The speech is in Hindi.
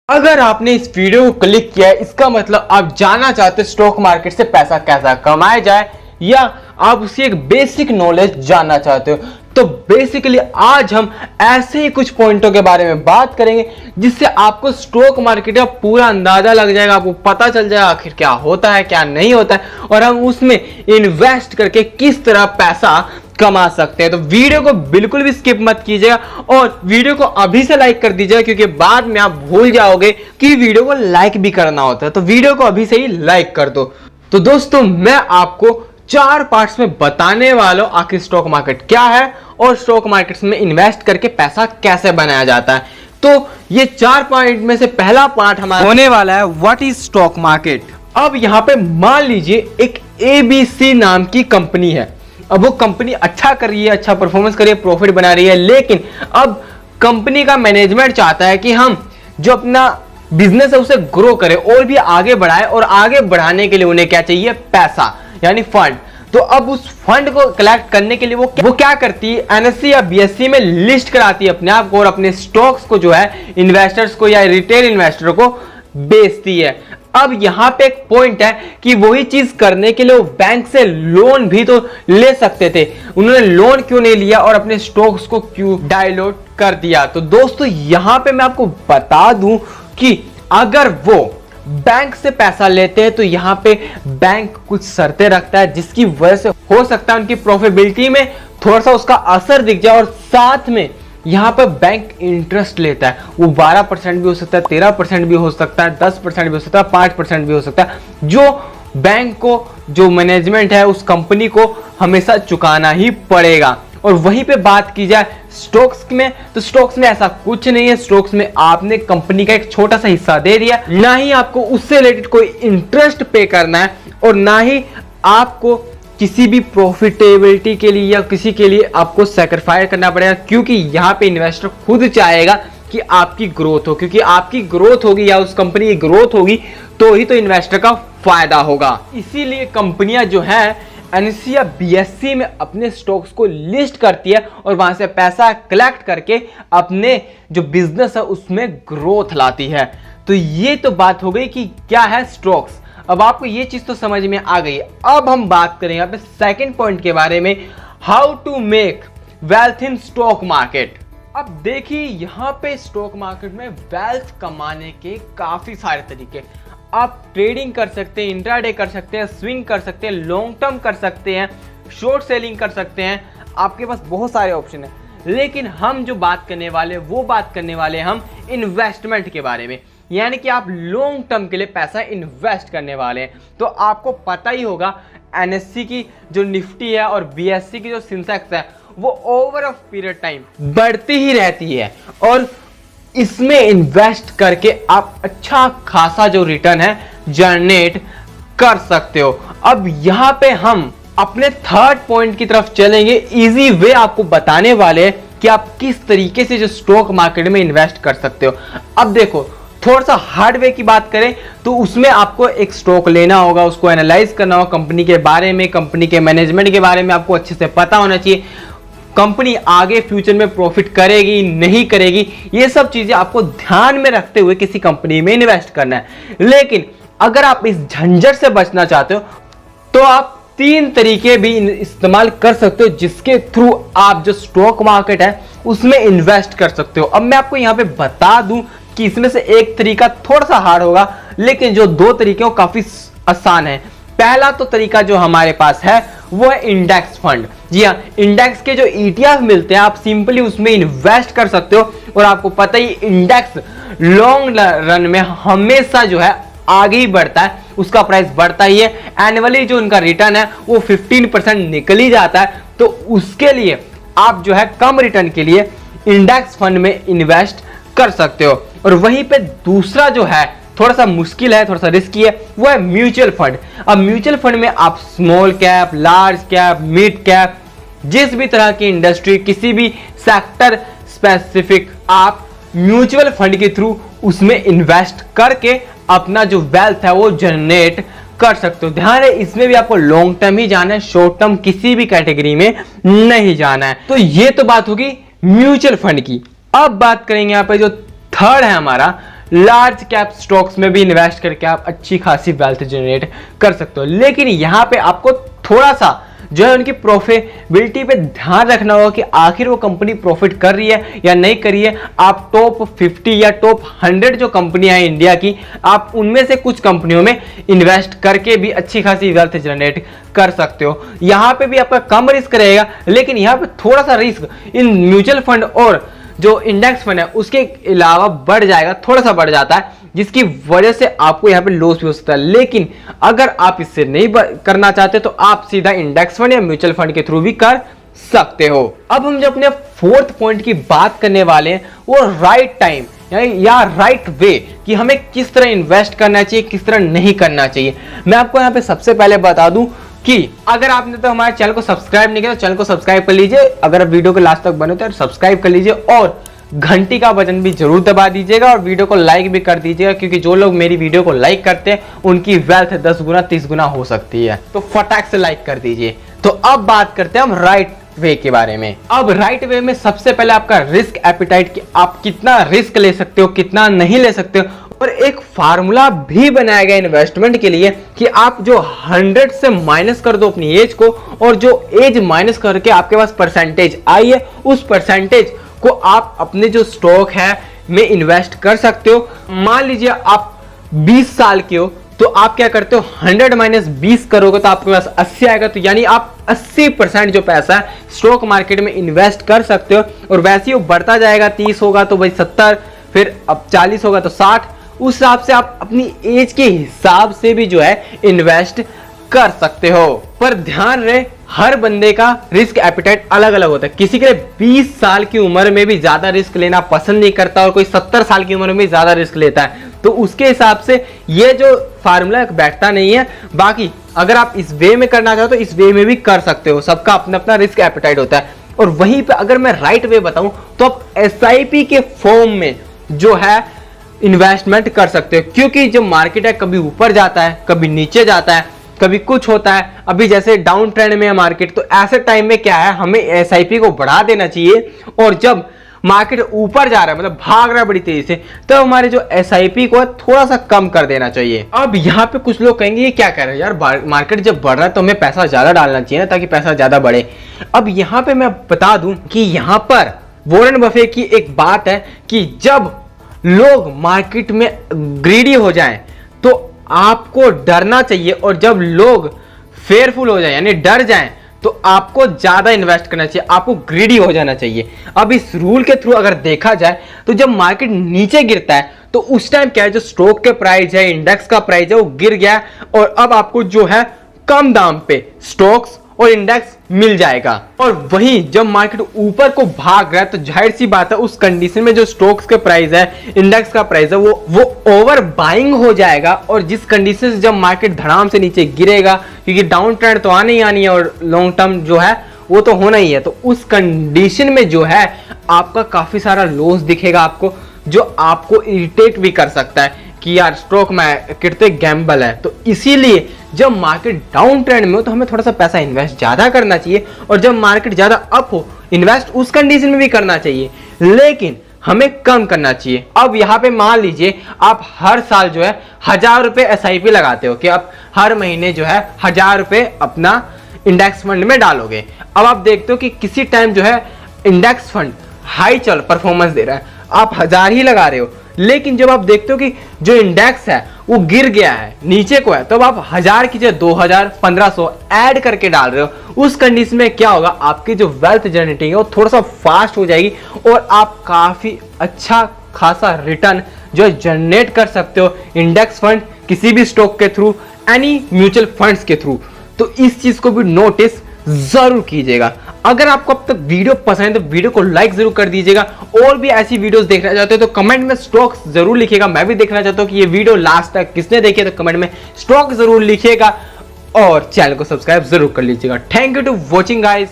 अगर आपने इस वीडियो को क्लिक किया है, इसका मतलब आप जानना चाहते हैं स्टॉक मार्केट से पैसा कैसा कमाया जाए या आप उसकी एक बेसिक नॉलेज जानना चाहते हो। तो बेसिकली आज हम ऐसे ही कुछ पॉइंटों के बारे में बात करेंगे जिससे आपको स्टॉक मार्केट का पूरा अंदाजा लग जाएगा, आपको पता चल जाएगा आखिर क्या होता है क्या नहीं होता है और हम उसमें इन्वेस्ट करके किस तरह पैसा कमा सकते हैं। तो वीडियो को बिल्कुल भी स्किप मत कीजिएगा और वीडियो को अभी से लाइक कर दीजिएगा, क्योंकि बाद में आप भूल जाओगे कि वीडियो को लाइक भी करना होता है। तो वीडियो को अभी से ही लाइक कर दो। तो दोस्तों, मैं आपको 4 पार्ट्स में बताने वाला हूं आखिर स्टॉक मार्केट क्या है और स्टॉक मार्केट में इन्वेस्ट करके पैसा कैसे बनाया जाता है। तो ये 4 पॉइंट में से पहला पार्ट हमारा होने वाला है व्हाट इज स्टॉक मार्केट। अब यहां पे मान लीजिए एक ABC नाम की कंपनी है। अब वो कंपनी अच्छा कर रही है, अच्छा परफॉर्मेंस कर रही है, प्रॉफिट बना रही है, लेकिन अब कंपनी का मैनेजमेंट चाहता है कि हम जो अपना बिजनेस है उसे ग्रो करें और भी आगे बढ़ाए, और आगे बढ़ाने के लिए उन्हें क्या चाहिए? पैसा, यानी फंड। तो अब उस फंड को कलेक्ट करने के लिए वो क्या करती है? NSE या BSE में लिस्ट कराती है अपने आप को और अपने स्टॉक्स को जो है इन्वेस्टर्स को या रिटेल इन्वेस्टर को बेचती है। अब यहां पे एक पॉइंट है कि वही चीज करने के लिए वो बैंक से लोन भी तो ले सकते थे, उन्होंने लोन क्यों नहीं लिया और अपने स्टॉक्स को क्यों डाइल्यूट कर दिया? तो दोस्तों, यहां पे मैं आपको बता दूं कि अगर वो बैंक से पैसा लेते हैं तो यहां पे बैंक कुछ शर्तें रखता है जिसकी वजह से हो सकता है उनकी प्रॉफिटेबिलिटी में थोड़ा सा उसका असर दिख जाए, और साथ में यहां पर बैंक इंटरेस्ट लेता है। वो 12% भी हो सकता है, 13% भी हो सकता है, 10% भी हो सकता है, 5% भी हो सकता है, जो बैंक को, जो मैनेजमेंट है उस कंपनी को हमेशा चुकाना ही पड़ेगा। और वहीं पे बात की जाए स्टॉक्स में, तो स्टॉक्स में ऐसा कुछ नहीं है। स्टॉक्स में आपने कंपनी का एक छोटा सा हिस्सा दे दिया, ना ही आपको उससे रिलेटेड कोई इंटरेस्ट पे करना है और ना ही आपको किसी भी प्रॉफिटेबिलिटी के लिए या किसी के लिए आपको सैक्रिफाइस करना पड़ेगा, क्योंकि यहाँ पे इन्वेस्टर खुद चाहेगा कि आपकी ग्रोथ हो, क्योंकि आपकी ग्रोथ होगी या उस कंपनी की ग्रोथ होगी तो ही तो इन्वेस्टर का फायदा होगा। इसीलिए कंपनियां जो है NSE या BSE में अपने स्टॉक्स को लिस्ट करती है और वहां से पैसा कलेक्ट करके अपने जो बिजनेस है उसमें ग्रोथ लाती है। तो ये तो बात हो गई कि क्या है स्टॉक्स। अब आपको ये चीज तो समझ में आ गई। अब हम बात करेंगे यहाँ पे सेकंड पॉइंट के बारे में, how to make wealth in stock market. अब देखिए, यहाँ पे स्टॉक मार्केट में वेल्थ कमाने के काफी सारे तरीके। आप ट्रेडिंग कर सकते हैं, इंट्राडे कर सकते हैं, स्विंग कर सकते हैं, लॉन्ग टर्म कर सकते हैं, शॉर्ट सेलिंग कर सकते हैं, आपके पास बहुत सारे ऑप्शन है। लेकिन हम जो बात करने वाले वो बात करने वाले हम इन्वेस्टमेंट के बारे में, यानी कि आप लॉन्ग टर्म के लिए पैसा इन्वेस्ट करने वाले हैं। तो आपको पता ही होगा NSE की जो निफ्टी है और BSE की जो सेंसेक्स है वो ओवर अ पीरियड टाइम बढ़ती ही रहती है, और इसमें इन्वेस्ट करके आप अच्छा खासा जो रिटर्न है जनरेट कर सकते हो। अब यहां पे हम अपने थर्ड पॉइंट की तरफ चलेंगे। इजी वे आपको बताने वाले हैं कि आप किस तरीके से जो स्टॉक मार्केट में इन्वेस्ट कर सकते हो। अब देखो, थोड़ा सा हार्ड वे की बात करें तो उसमें आपको एक स्टॉक लेना होगा, उसको एनालाइज करना होगा, कंपनी के बारे में, कंपनी के मैनेजमेंट के बारे में आपको अच्छे से पता होना चाहिए। कंपनी आगे फ्यूचर में प्रॉफिट करेगी नहीं करेगी, ये सब चीजें आपको ध्यान में रखते हुए किसी कंपनी में इन्वेस्ट करना है। लेकिन अगर आप इस झंझट से बचना चाहते हो तो आप 3 तरीके भी इस्तेमाल कर सकते हो जिसके थ्रू आप जो स्टॉक मार्केट है उसमें इन्वेस्ट कर सकते हो। अब मैं आपको यहां पे बता दूं कि इसमें से एक तरीका थोड़ा सा हार्ड होगा, लेकिन जो 2 तरीके हैं काफी आसान है। पहला तो तरीका जो हमारे पास है वो है इंडेक्स फंड। जी हाँ, इंडेक्स के जो ETF मिलते हैं आप सिंपली उसमें इन्वेस्ट कर सकते हो, और आपको पता ही इंडेक्स लॉन्ग रन में हमेशा जो है आगे ही बढ़ता है, उसका प्राइस बढ़ता ही है। एनुअली जो उनका रिटर्न है वो 15% निकल ही जाता है। तो उसके लिए आप जो है कम रिटर्न के लिए इंडेक्स फंड में इन्वेस्ट कर सकते हो। और वहीं पे दूसरा जो है थोड़ा सा मुश्किल है, थोड़ा सा रिस्की है, वो है म्यूचुअल फंड। अब म्यूचुअल फंड में आप small cap, large cap, mid cap, जिस भी तरह की इंडस्ट्री, किसी भी सेक्टर स्पेसिफिक आप म्यूचुअल फंड के थ्रू उसमें इन्वेस्ट करके अपना जो वेल्थ है वो जनरेट कर सकते हो। ध्यान है, इसमें भी आपको लॉन्ग टर्म ही जाना है, शॉर्ट टर्म किसी भी कैटेगरी में नहीं जाना है। तो ये तो बात होगी म्यूचुअल फंड की। अब बात करेंगे यहाँ पे जो थर्ड है हमारा लार्ज कैप स्टॉक्स में भी इन्वेस्ट करके आप अच्छी खासी वेल्थ जनरेट कर सकते हो। लेकिन यहाँ पे आपको थोड़ा सा जो है उनकी प्रॉफिटेबिलिटी पे ध्यान रखना होगा कि आखिर वो कंपनी प्रॉफिट कर रही है या नहीं कर रही है। आप टॉप 50 या टॉप 100 जो कंपनियां हैं इंडिया की, आप उनमें से कुछ कंपनियों में इन्वेस्ट करके भी अच्छी खासी वेल्थ जनरेट कर सकते हो। यहाँ पे भी आपका कम रिस्क रहेगा, लेकिन यहाँ पे थोड़ा सा रिस्क इन म्यूचुअल फंड और जो इंडेक्स फंड है उसके अलावा बढ़ जाएगा, थोड़ा सा बढ़ जाता है, जिसकी वजह से आपको यहाँ पे लॉस भी हो सकता है। लेकिन अगर आप इससे नहीं करना चाहते तो आप सीधा इंडेक्स फंड या म्यूचुअल फंड के थ्रू भी कर सकते हो। अब हम जो अपने फोर्थ पॉइंट की बात करने वाले हैं वो राइट टाइम या राइट वे, कि हमें किस तरह इन्वेस्ट करना चाहिए, किस तरह नहीं करना चाहिए। मैं आपको यहाँ पे सबसे पहले बता दूं कि अगर आपने तो हमारे चैनल को सब्सक्राइब नहीं किया तो चैनल को सब्सक्राइब कर लीजिए। अगर आप वीडियो के लास्ट तक बने तो सब्सक्राइब कर लीजिए और घंटी का बटन भी जरूर दबा दीजिएगा और वीडियो को लाइक भी कर दीजिएगा, क्योंकि जो लोग मेरी वीडियो को लाइक करते हैं उनकी वेल्थ 10 गुना 30 गुना हो सकती है। तो फटाक से लाइक कर दीजिए। तो अब बात करते हैं हम राइट वे के बारे में। अब राइट वे में सबसे पहले आपका रिस्क एपिटाइट, कि आप कितना रिस्क ले सकते हो, कितना नहीं ले सकते हो, और एक फार्मूला भी बनाया गया इन्वेस्टमेंट के लिए कि आप जो 100 से माइनस कर दो अपनी एज को, और जो एज माइनस करके आपके पास परसेंटेज आई है उस परसेंटेज को आप अपने जो स्टॉक है में इन्वेस्ट कर सकते हो। मान लीजिए आप 20 साल के हो तो आप क्या करते हो, 100 माइनस 20 करोगे तो आपके पास 80 आएगा। तो यानी आप 80% जो पैसा है स्टॉक मार्केट में इन्वेस्ट कर सकते हो, और वैसे ही वो बढ़ता जाएगा। 30 होगा तो भाई 70, फिर अब 40 होगा तो 60। उस हिसाब से आप अपनी एज के हिसाब से भी जो है इन्वेस्ट कर सकते हो। पर ध्यान रहे, हर बंदे का रिस्क एपिटाइट अलग अलग होता है। किसी के लिए 20 साल की उम्र में भी ज्यादा रिस्क लेना पसंद नहीं करता और कोई 70 साल की उम्र में भी ज्यादा रिस्क लेता है। तो उसके हिसाब से ये जो फार्मूला बैठता नहीं है। बाकी अगर आप इस वे में करना चाहो तो इस वे में भी कर सकते हो। सबका अपना अपना रिस्क एपिटाइट होता है। और वहीं पे अगर मैं राइट वे बताऊं तो आप SIP के फॉर्म में जो है इन्वेस्टमेंट कर सकते हो, क्योंकि जो मार्केट है कभी ऊपर जाता है, कभी नीचे जाता है, कभी कुछ होता है। अभी जैसे डाउन ट्रेंड में है मार्केट, तो ऐसे टाइम में क्या है, हमें SIP को बढ़ा देना चाहिए। और जब मार्केट ऊपर जा रहा है, मतलब भाग रहा है बड़ी तेजी से, तो हमारे जो SIP को थोड़ा सा कम कर देना चाहिए। अब यहाँ पे कुछ लोग कहेंगे ये क्या कर रहे हैं यार, मार्केट जब बढ़ रहा है तो हमें पैसा ज्यादा डालना चाहिए ना, ताकि पैसा ज्यादा बढ़े। अब यहाँ पे मैं बता दूं कि यहाँ पर वॉरेन बफे की एक बात है कि जब लोग मार्केट में ग्रीडी हो जाएं तो आपको डरना चाहिए, और जब लोग फेयरफुल हो जाएं यानी डर जाएं तो आपको ज्यादा इन्वेस्ट करना चाहिए, आपको ग्रीडी हो जाना चाहिए। अब इस रूल के थ्रू अगर देखा जाए तो जब मार्केट नीचे गिरता है तो उस टाइम क्या है, जो स्टॉक के प्राइस है, इंडेक्स का प्राइस है, वो गिर गया और अब आपको जो है कम दाम पे स्टॉक्स और इंडेक्स मिल जाएगा। और वहीं जब मार्केट ऊपर को भाग रहा है तो जाहिर सी बात है उस कंडीशन में जो स्टॉक्स के प्राइस है, इंडेक्स का प्राइस है, वो ओवर बाइंग हो जाएगा। और जिस कंडीशन से जब मार्केट धड़ाम से नीचे गिरेगा, क्योंकि डाउन ट्रेंड तो आनी ही आनी है और लॉन्ग टर्म जो है वो तो होना ही है, तो उस कंडीशन में जो है आपका काफी सारा लॉस दिखेगा आपको, जो आपको इरिटेट भी कर सकता है कि यार स्टॉक मार्केट तो गैम्बल है। तो इसीलिए जब मार्केट डाउन ट्रेंड में हो तो हमें थोड़ा सा पैसा इन्वेस्ट ज्यादा करना चाहिए, और जब मार्केट ज्यादा अप हो इन्वेस्ट उस कंडीशन में भी करना चाहिए, लेकिन हमें कम करना चाहिए। अब यहाँ पे मान लीजिए आप हर साल जो है 1000 रुपए SIP लगाते हो, कि आप हर महीने जो है 1000 रुपए अपना इंडेक्स फंड में डालोगे। अब आप देखते हो कि किसी टाइम जो है इंडेक्स फंड हाई चल परफॉर्मेंस दे रहा है, आप 1000 ही लगा रहे हो, लेकिन जब आप देखते हो कि जो इंडेक्स है वो गिर गया है, नीचे को है, तो आप 1000 की जगह 2000 1500 ऐड करके डाल रहे हो। उस कंडीशन में क्या होगा, आपकी जो वेल्थ जनरेटिंग है वो थोड़ा सा फास्ट हो जाएगी और आप काफी अच्छा खासा रिटर्न जो जनरेट कर सकते हो इंडेक्स फंड, किसी भी स्टॉक के थ्रू, एनी म्यूचुअल फंड्स के थ्रू। तो इस चीज को भी नोटिस जरूर कीजिएगा। अगर आपको अब तक वीडियो पसंद है तो वीडियो को लाइक जरूर कर दीजिएगा। और भी ऐसी वीडियोस देखना चाहते हो तो कमेंट में स्टॉक्स जरूर लिखिएगा। मैं भी देखना चाहता हूं कि ये वीडियो लास्ट तक किसने देखी है, तो कमेंट में स्टॉक जरूर लिखिएगा और चैनल को सब्सक्राइब जरूर कर लीजिएगा। Thank you to watching guys.